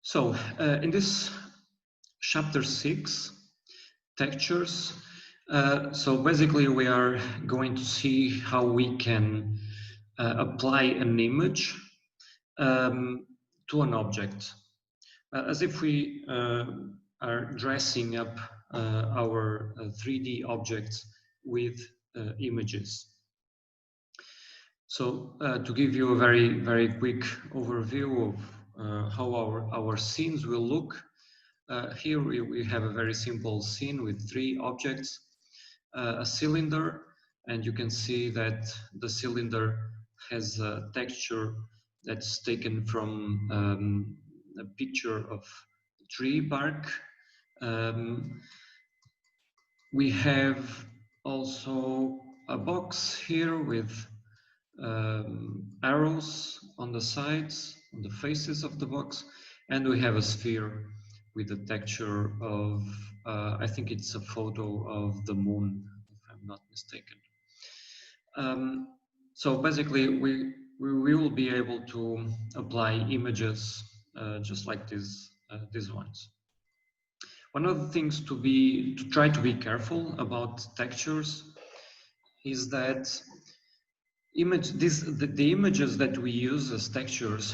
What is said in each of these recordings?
So in this chapter 6, textures, so basically we are going to see how we can apply an image to an object, as if we are dressing up our 3D objects with images. So to give you a very quick overview of how our scenes will look, here we have a very simple scene with 3 objects, a cylinder, and you can see that the cylinder has a texture that's taken from a picture of tree bark. We have also a box here with arrows on the sides, on the faces of the box, and we have a sphere with a texture of, I think it's a photo of the moon, if I'm not mistaken. So basically, we will be able to apply images just like these ones. One of the things to try to be careful about textures is that the images that we use as textures,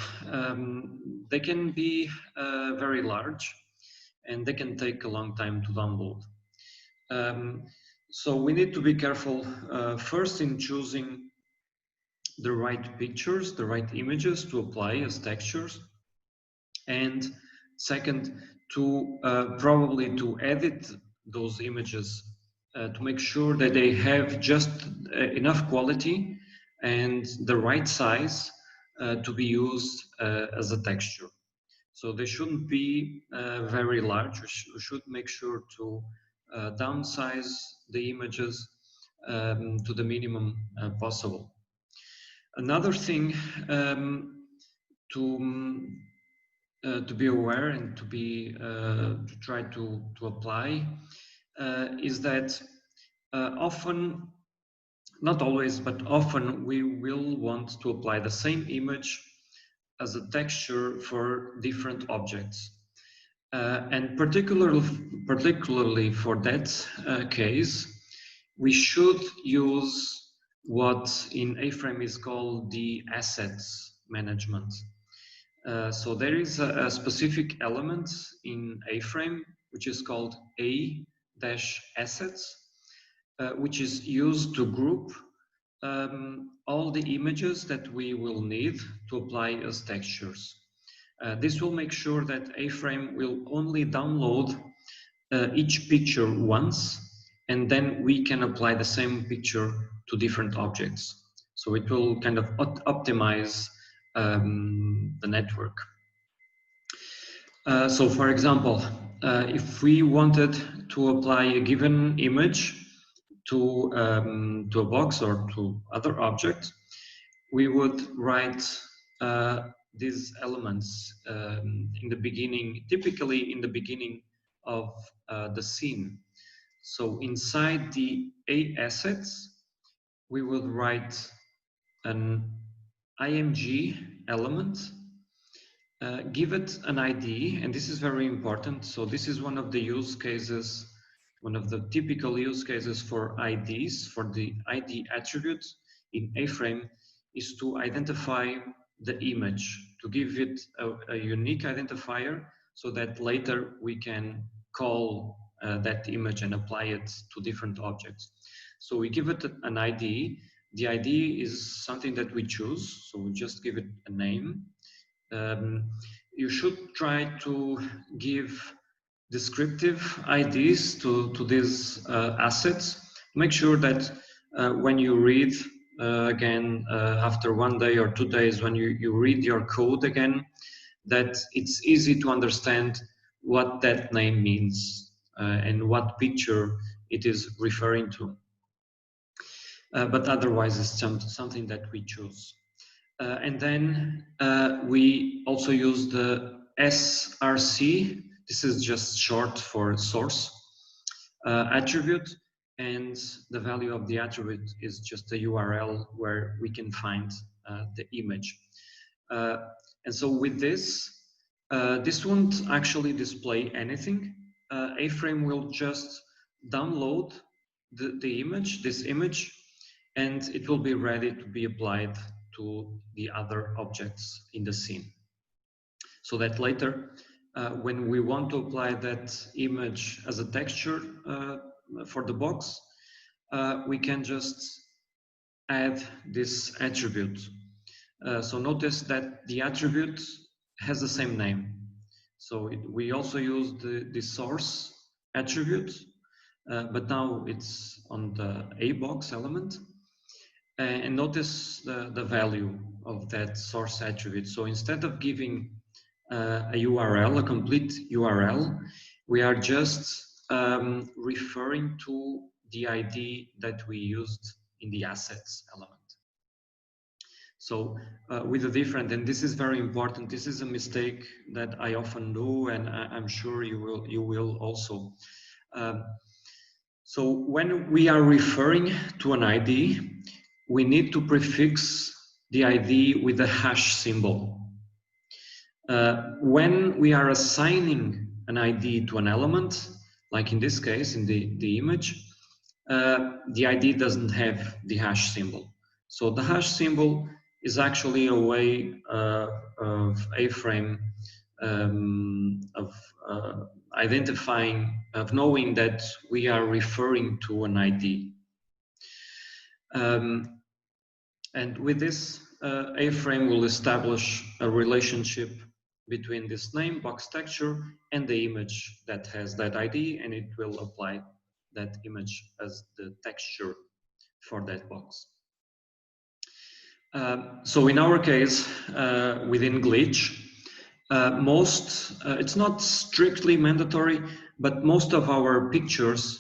they can be very large and they can take a long time to download. So we need to be careful first in choosing the right pictures, the right images to apply as textures, and second, to probably to edit those images to make sure that they have just enough quality and the right size to be used as a texture. So they shouldn't be very large. We should make sure to downsize the images to the minimum possible. Another thing to be aware and to try to apply is that often, not always, but often we will want to apply the same image as a texture for different objects. And particularly for that case, we should use what in A-Frame is called the assets management. So there is a specific element in A-Frame which is called A-assets, which is used to group all the images that we will need to apply as textures. This will make sure that A-Frame will only download each picture once, and then we can apply the same picture to different objects. So it will kind of optimize the network. So for example, if we wanted to apply a given image to a box or to other objects, we would write these elements in the beginning, typically in the beginning of the scene. So inside the A assets, we would write an IMG element, give it an ID, and this is very important. So this is one of the use cases, one of the typical use cases for IDs, for the ID attribute in A-Frame, is to identify the image, to give it a unique identifier so that later we can call that image and apply it to different objects. So we give it an ID. The ID is something that we choose, so we just give it a name. You should try to give descriptive IDs to these assets. Make sure that when you read again after 1 day or 2 days, when you read your code again, that it's easy to understand what that name means and what picture it is referring to. But otherwise, it's something that we choose. And then we also use the SRC. This is just short for source attribute, and the value of the attribute is just a URL where we can find the image. And so with this, This won't actually display anything. A-frame will just download the image, this image, and it will be ready to be applied to the other objects in the scene. So that later, when we want to apply that image as a texture for the box, we can just add this attribute. So notice that the attribute has the same name. So we also use the source attribute, but now it's on the A box element. And notice the value of that source attribute. So instead of giving a URL, a complete URL, we are just referring to the ID that we used in the assets element. So with a different, and this is very important, this is a mistake that I often do, and I'm sure you will also. So when we are referring to an ID, we need to prefix the ID with a hash symbol. When we are assigning an ID to an element, like in this case, in the image, the ID doesn't have the hash symbol. So the hash symbol is actually a way of A-frame of identifying, of knowing that we are referring to an ID. And with this, A-frame will establish a relationship between this name, box texture, and the image that has that ID, and it will apply that image as the texture for that box. So in our case, within Glitch, it's not strictly mandatory, but most of our pictures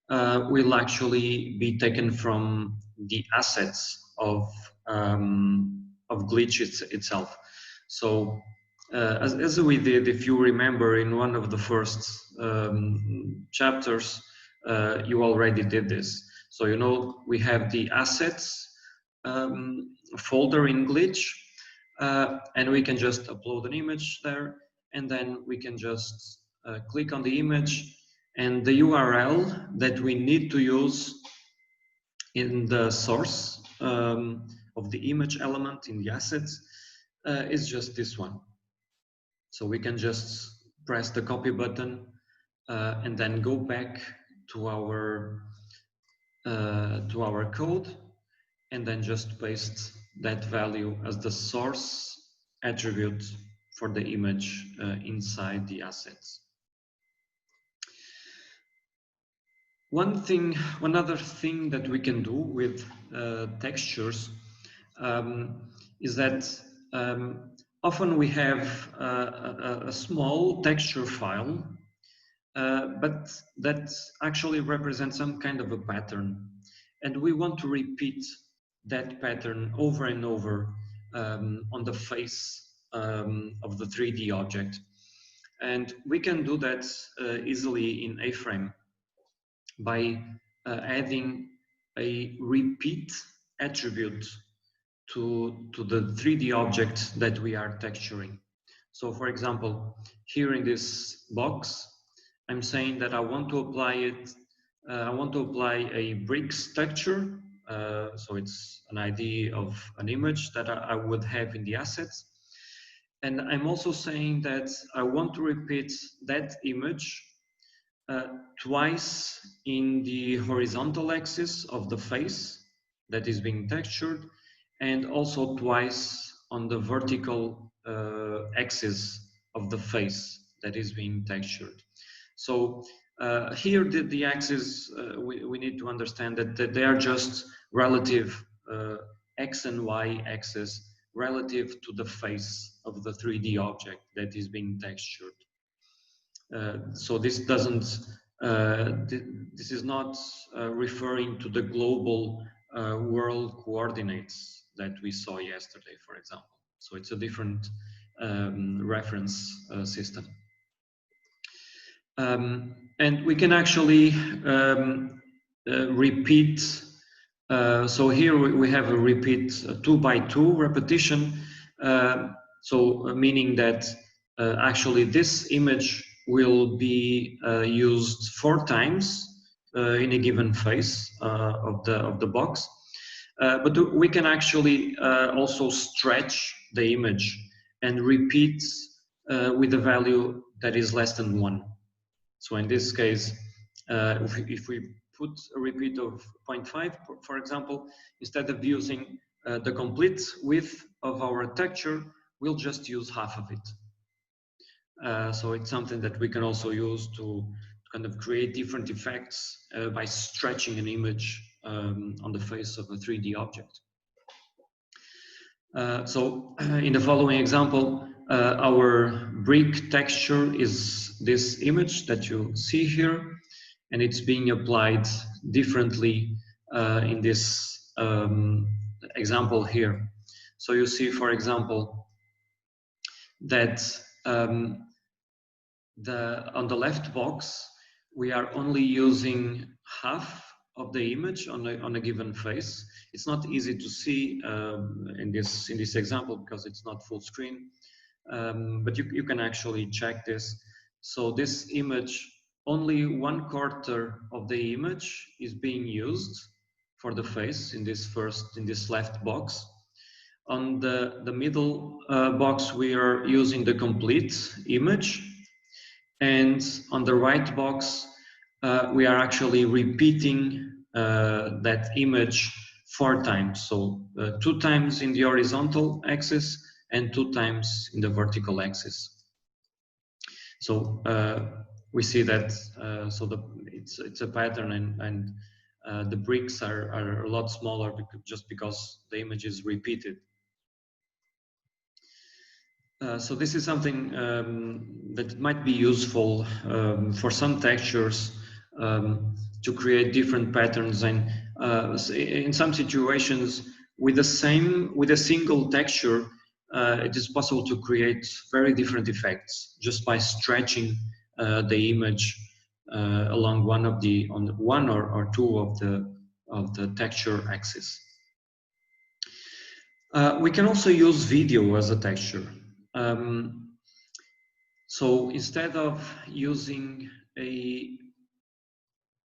will actually be taken from the assets of Glitch itself. So as we did, if you remember in one of the first chapters, you already did this. So you know we have the assets folder in Glitch, and we can just upload an image there, and then we can just click on the image, and the URL that we need to use in the source of the image element in the assets is just this one. So we can just press the copy button and then go back to our code, and then just paste that value as the source attribute for the image inside the assets. One other thing that we can do with textures is that often we have a small texture file, but that actually represents some kind of a pattern. And we want to repeat that pattern over and over on the face of the 3D object. And we can do that easily in A-frame by adding a repeat attribute to the 3D object that we are texturing. So for example, here in this box, I'm saying that I want to apply it. I want to apply a bricks texture. So it's an ID of an image that I would have in the assets. And I'm also saying that I want to repeat that image twice in the horizontal axis of the face that is being textured, and also twice on the vertical axis of the face that is being textured. So here the axis, we need to understand that they are just relative X and Y axis relative to the face of the 3D object that is being textured. So this doesn't, this is not referring to the global world coordinates that we saw yesterday, for example. So it's a different reference system. And we can actually repeat. So here we have a repeat 2 by 2 repetition. So meaning that actually this image will be used 4 times in a given face of the box. But we can actually also stretch the image and repeat with a value that is less than 1. So in this case, if we put a repeat of 0.5, for example, instead of using the complete width of our texture, we'll just use half of it. So it's something that we can also use to kind of create different effects by stretching an image on the face of a 3D object. So in the following example, our brick texture is this image that you see here, and it's being applied differently in this example here. So you see, for example, that on the left box, we are only using half of the image on a given face. It's not easy to see in this example because it's not full screen, but you can actually check this. So this image, only 1/4 of the image is being used for the face in this left box. On the middle box, we are using the complete image. And on the right box, we are actually repeating that image 4 times. So 2 times in the horizontal axis and 2 times in the vertical axis. So we see that it's a pattern, and the bricks are a lot smaller just because the image is repeated. So this is something that might be useful for some textures to create different patterns, and in some situations with a single texture, it is possible to create very different effects just by stretching the image along one or two of the texture axis. We can also use video as a texture. So instead of using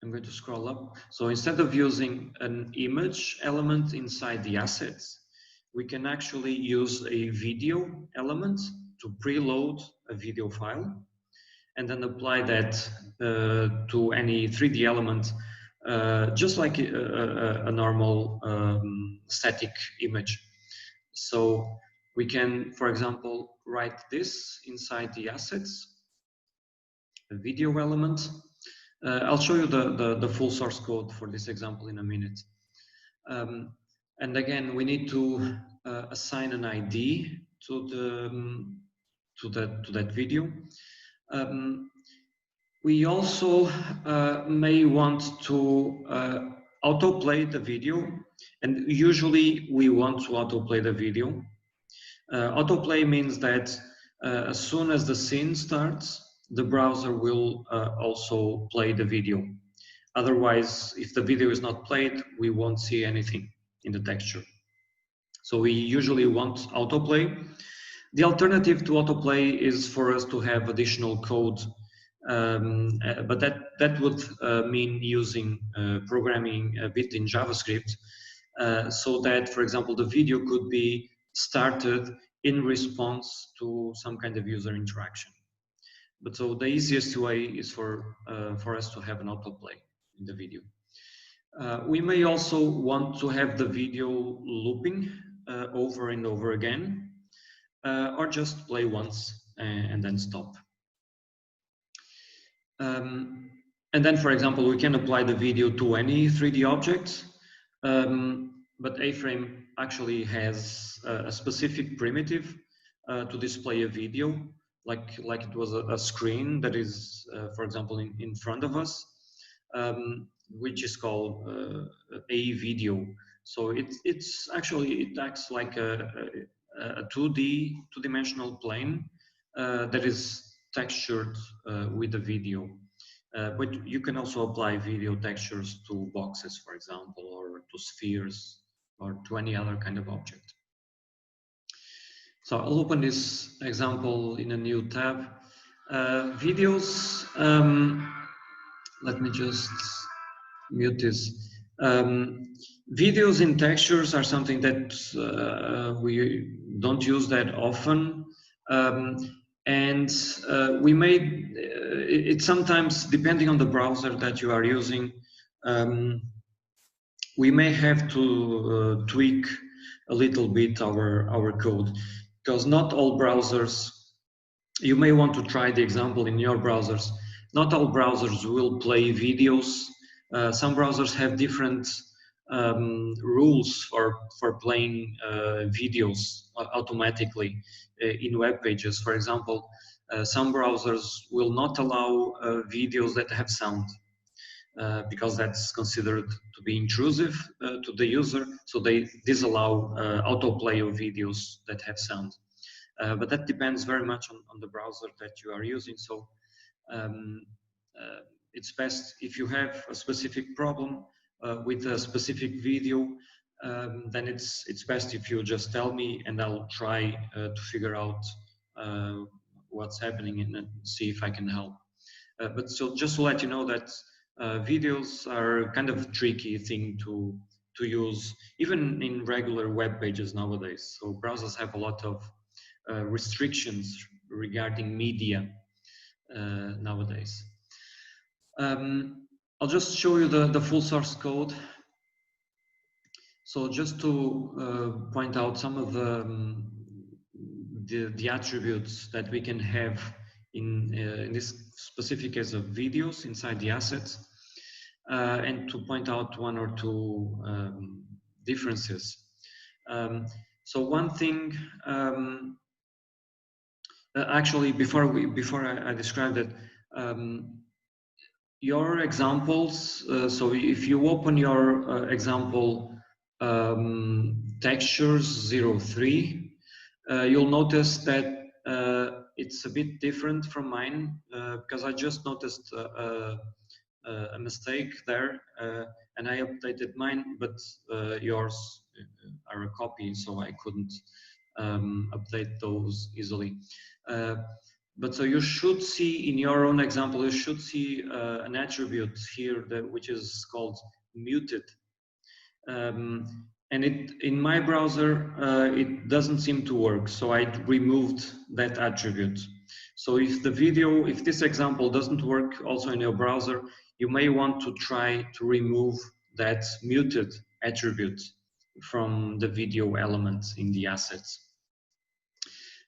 I'm going to scroll up. So instead of using an image element inside the assets, we can actually use a video element to preload a video file and then apply that to any 3D element, just like a normal static image. So we can, for example, write this inside the assets, a video element. I'll show you the full source code for this example in a minute. And again, we need to assign an ID to that video. We also may want to autoplay the video, and usually we want to autoplay the video. Autoplay means that as soon as the scene starts, the browser will also play the video. Otherwise, if the video is not played, we won't see anything in the texture. So we usually want autoplay. The alternative to autoplay is for us to have additional code, but that would mean using programming a bit in JavaScript, so that, for example, the video could be started in response to some kind of user interaction. But so the easiest way is for us to have an autoplay in the video. We may also want to have the video looping over and over again, or just play once and then stop. And then, for example, we can apply the video to any 3D object, but A-Frame actually has a specific primitive to display a video, like it was a screen that is, for example, in front of us, which is called a video. So it acts like a 2-dimensional plane that is textured with the video. But you can also apply video textures to boxes, for example, or to spheres, or to any other kind of object. So I'll open this example in a new tab. Videos, let me just mute this. Videos in textures are something that we don't use that often. And we may, it sometimes, depending on the browser that you are using, we may have to tweak a little bit our code, because not all browsers, you may want to try the example in your browsers. Not all browsers will play videos. Some browsers have different rules for playing videos automatically in web pages. For example, some browsers will not allow videos that have sound. Because that's considered to be intrusive to the user, so they disallow autoplay of videos that have sound. But that depends very much on the browser that you are using. So um, it's best if you have a specific problem with a specific video, then it's best if you just tell me, and I'll try to figure out what's happening and see if I can help. But so just to let you know that videos are kind of a tricky thing to use, even in regular web pages nowadays. So browsers have a lot of restrictions regarding media nowadays. I'll just show you the full source code. So just to point out some of the attributes that we can have in this specific case of videos inside the assets, and to point out one or two differences. So one thing, actually, before I describe that, your examples. So if you open your example textures 03, you'll notice that it's a bit different from mine, because I just noticed a mistake there, and I updated mine, but yours are a copy, so I couldn't update those easily. But so you should see in your own example, you should see an attribute here which is called muted. And in my browser, it doesn't seem to work. So I removed that attribute. So if this example doesn't work also in your browser, you may want to try to remove that muted attribute from the video elements in the assets.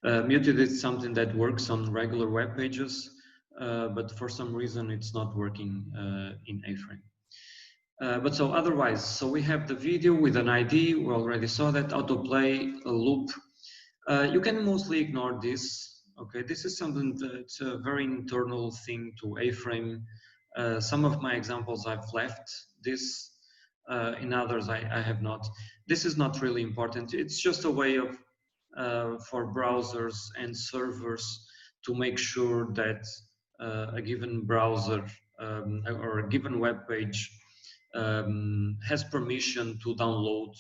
Muted is something that works on regular web pages, but for some reason it's not working in A-Frame. But so otherwise, so we have the video with an ID. We already saw that autoplay, a loop. You can mostly ignore this. Okay, this is something that's a very internal thing to A-Frame. Some of my examples I've left this. In others I have not. This is not really important. It's just a way of for browsers and servers to make sure that a given browser or a given web page has permission to download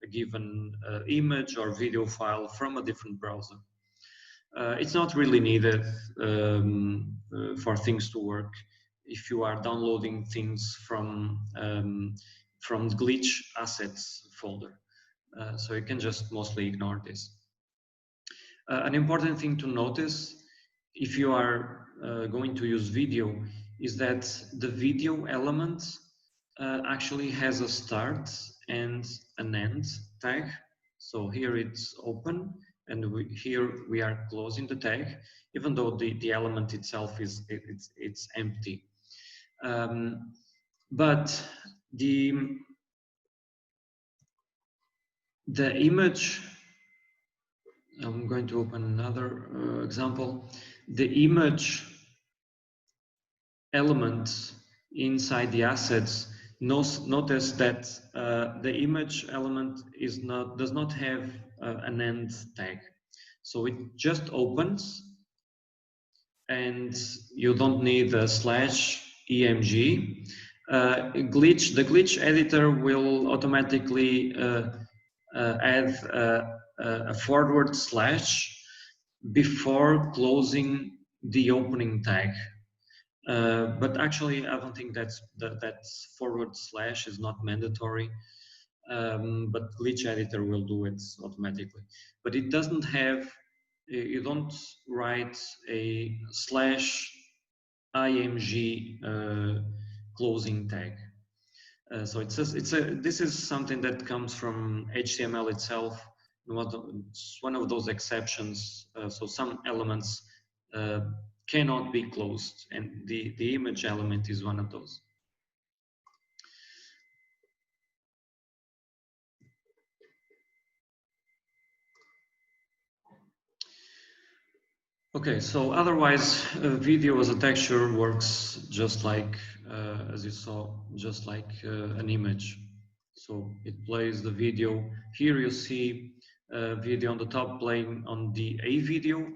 a given image or video file from a different browser. It's not really needed for things to work if you are downloading things from glitch assets folder. So you can just mostly ignore this. An important thing to notice if you are going to use video is that the video element actually has a start and an end tag. So here it's open, and here we are closing the tag, even though the element itself it's empty. But the image, I'm going to open another example. The image element inside the assets, notice that the image element does not have an end tag. So it just opens, and you don't need a /emg. The glitch editor will automatically add a forward slash before closing the opening tag. But actually, I don't think that forward slash is not mandatory. But glitch editor will do it automatically. But it doesn't have, you don't write a slash img closing tag. So this is something that comes from HTML itself. It's one of those exceptions. So some elements cannot be closed, and the image element is one of those. Okay, so otherwise, video as a texture works just like, as you saw, just like an image. So it plays the video. Here you see video on the top playing on the A video,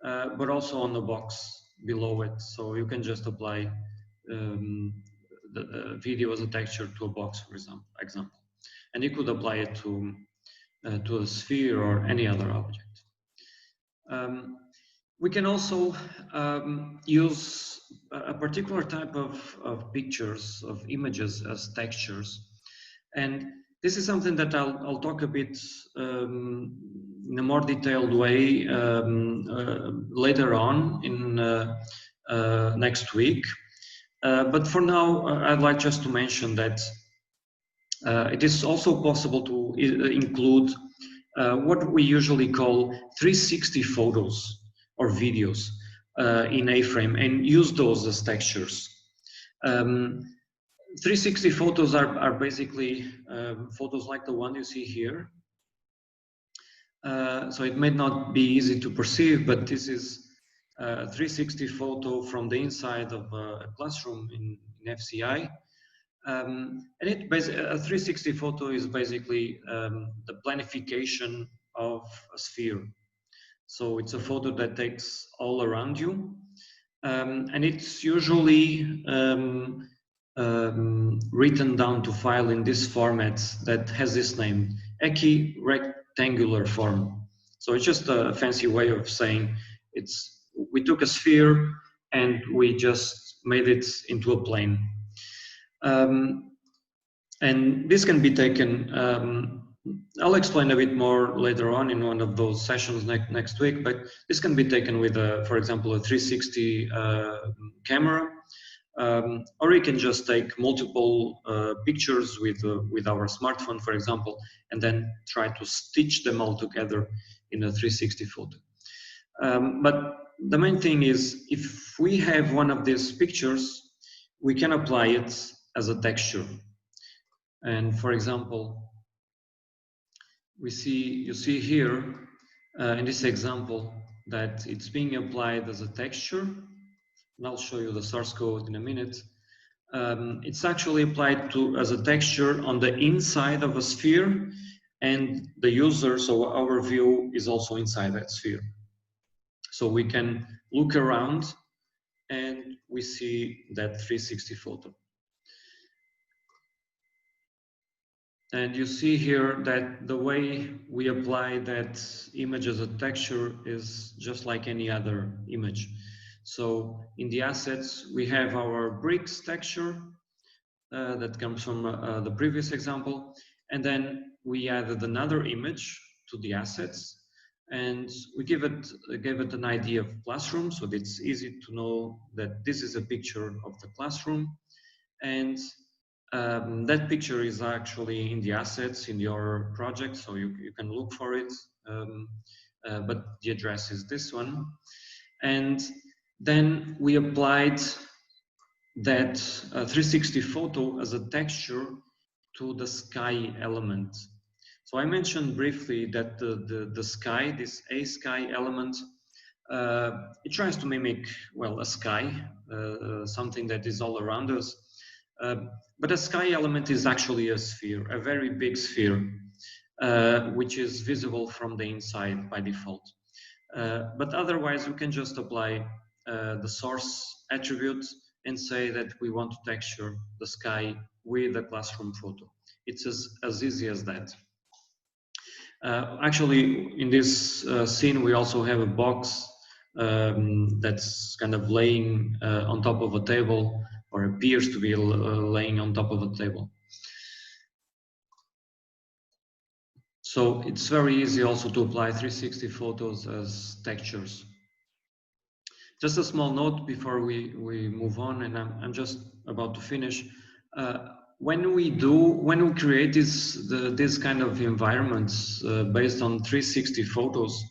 but also on the box below it. So you can just apply the video as a texture to a box, for example. And you could apply it to a sphere or any other object. We can also use a particular type of pictures, of images as textures. And this is something that I'll talk a bit in a more detailed way later on in next week. But for now, I'd like just to mention that it is also possible to include what we usually call 360 photos or videos in A-frame and use those as textures. 360 photos are basically photos like the one you see here. So it may not be easy to perceive, but this is a 360 photo from the inside of a classroom in FCI. And a 360 photo is basically the planification of a sphere. So it's a photo that takes all around you, and it's usually written down to file in this format that has this name, equirectangular form. So it's just a fancy way of saying we took a sphere and we just made it into a plane. And this can be taken, I'll explain a bit more later on in one of those sessions next week, but this can be taken with, for example, a 360 camera, or you can just take multiple pictures with our smartphone, for example, and then try to stitch them all together in a 360 photo. But the main thing is, if we have one of these pictures, we can apply it as a texture. And for example, you see here in this example that it's being applied as a texture. And I'll show you the source code in a minute. It's actually applied as a texture on the inside of a sphere, and the user, so our view, is also inside that sphere. So we can look around and we see that 360 photo. And you see here that the way we apply that image as a texture is just like any other image. So in the assets, we have our bricks texture that comes from the previous example. And then we added another image to the assets, and we gave it an ID of classroom, so it's easy to know that this is a picture of the classroom. And that picture is actually in the assets in your project, so you can look for it, but the address is this one. And then we applied that 360 photo as a texture to the sky element. So I mentioned briefly that the sky, this A sky element, it tries to mimic, well, a sky, something that is all around us. But a sky element is actually a sphere, a very big sphere, which is visible from the inside by default. But otherwise, we can just apply the source attribute and say that we want to texture the sky with a classroom photo. It's as easy as that. Actually, in this scene, we also have a box that's kind of laying on top of a table, or appears to be laying on top of a table. So it's very easy also to apply 360 photos as textures. Just a small note before we move on, and I'm just about to finish. When we create this kind of environments based on 360 photos,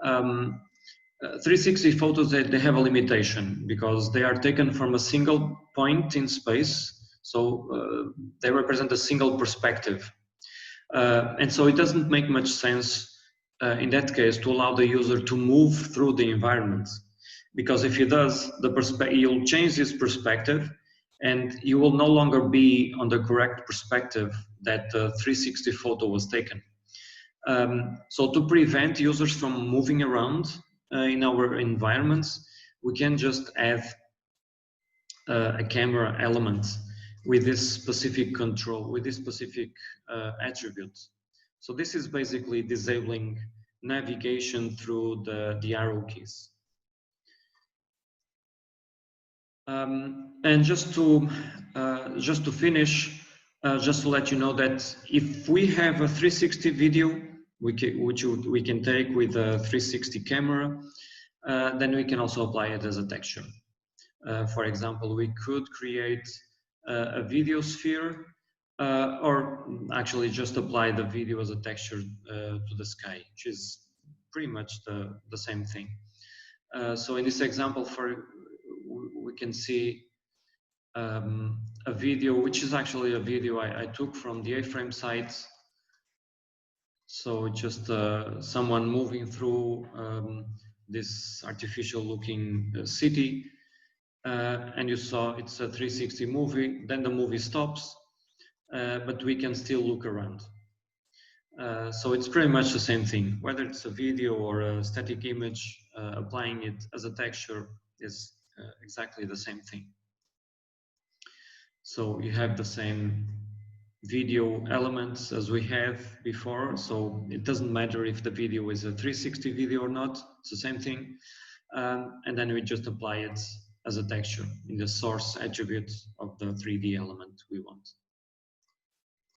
360 photos, they have a limitation because they are taken from a single point in space. So they represent a single perspective. And so it doesn't make much sense in that case to allow the user to move through the environment. Because if he does, he'll change his perspective and you will no longer be on the correct perspective that the 360 photo was taken. So to prevent users from moving around in our environments, we can just add a camera element with this specific control, with this specific attribute. So this is basically disabling navigation through the arrow keys. And just to finish, just to let you know that if we have a 360 video, which we can take with a 360 camera, then we can also apply it as a texture. For example, we could create a video sphere, or actually just apply the video as a texture to the sky, which is pretty much the same thing. So in this example, we can see a video, which is actually a video I took from the A-frame site. So just someone moving through this artificial looking city. And you saw it's a 360 movie, then the movie stops, but we can still look around. So it's pretty much the same thing, whether it's a video or a static image, applying it as a texture is exactly the same thing. So you have the same video elements as we have before, so it doesn't matter if the video is a 360 video or not, it's the same thing. And then we just apply it as a texture in the source attribute of the 3D element we want.